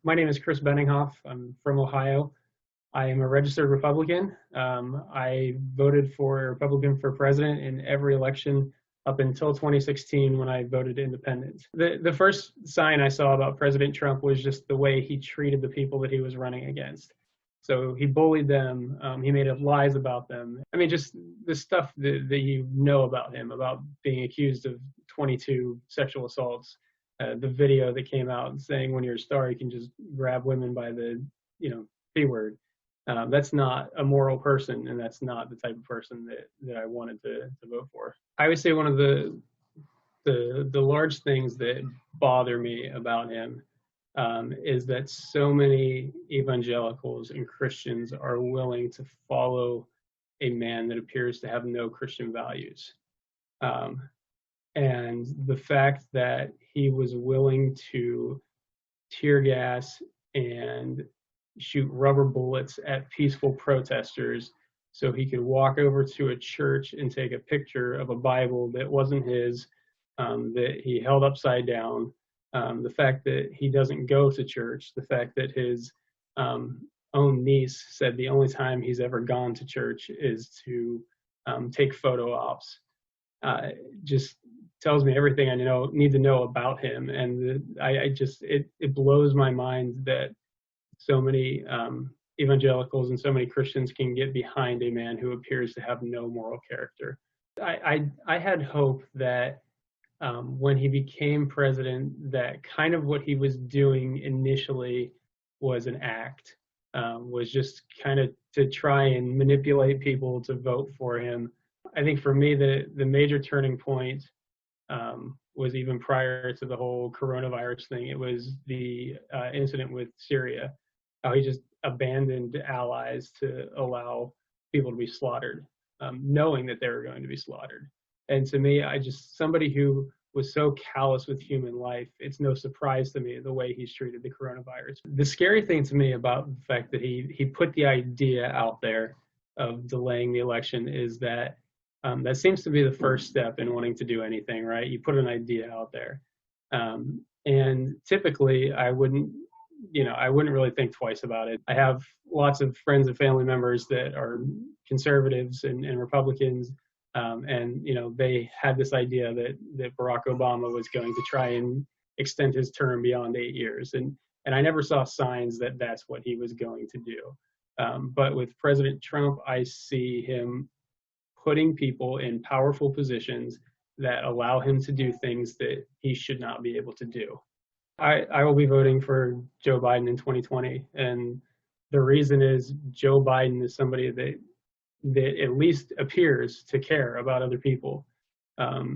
My name is Chris Benninghoff. I'm from Ohio. I am a registered Republican. I voted for a Republican for president in every election up until 2016 when I voted independent. The first sign I saw about President Trump was just the way he treated the people that he was running against. So he bullied them. He made up lies about them. I mean, just the stuff that you know about him, about being accused of 22 sexual assaults. The video that came out saying when you're a star, you can just grab women by the, P word. That's not a moral person, and that's not the type of person that I wanted to vote for. I would say one of the large things that bother me about him is that so many evangelicals and Christians are willing to follow a man that appears to have no Christian values. And the fact that he was willing to tear gas and shoot rubber bullets at peaceful protesters so he could walk over to a church and take a picture of a Bible that wasn't his, that he held upside down, the fact that he doesn't go to church, the fact that his own niece said the only time he's ever gone to church is to take photo ops, just tells me everything I need to know about him. And it blows my mind that so many evangelicals and so many Christians can get behind a man who appears to have no moral character. I had hope that when he became president, that kind of what he was doing initially was an act, was just kind of to try and manipulate people to vote for him. I think for me, the major turning point was even prior to the whole coronavirus thing. It was the incident with Syria, how he just abandoned allies to allow people to be slaughtered, knowing that they were going to be slaughtered. And to me, somebody who was so callous with human life, it's no surprise to me the way he's treated the coronavirus. The scary thing to me about the fact that he put the idea out there of delaying the election is that that seems to be the first step in wanting to do anything, right? You put an idea out there. And typically I wouldn't really think twice about it. I have lots of friends and family members that are conservatives and Republicans. And they had this idea that Barack Obama was going to try and extend his term beyond 8 years. And I never saw signs that that's what he was going to do. But with President Trump, I see him putting people in powerful positions that allow him to do things that he should not be able to do. I will be voting for Joe Biden in 2020. And the reason is Joe Biden is somebody that at least appears to care about other people.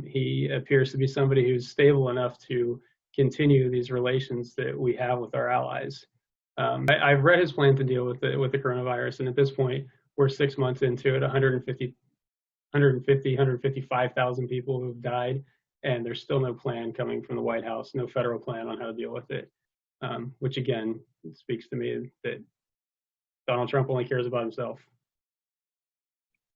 He appears to be somebody who's stable enough to continue these relations that we have with our allies. I've read his plan to deal with the coronavirus, and at this point, we're 6 months into it. 155,000 people who've died, and there's still no plan coming from the White House, no federal plan on how to deal with it, which again speaks to me that Donald Trump only cares about himself.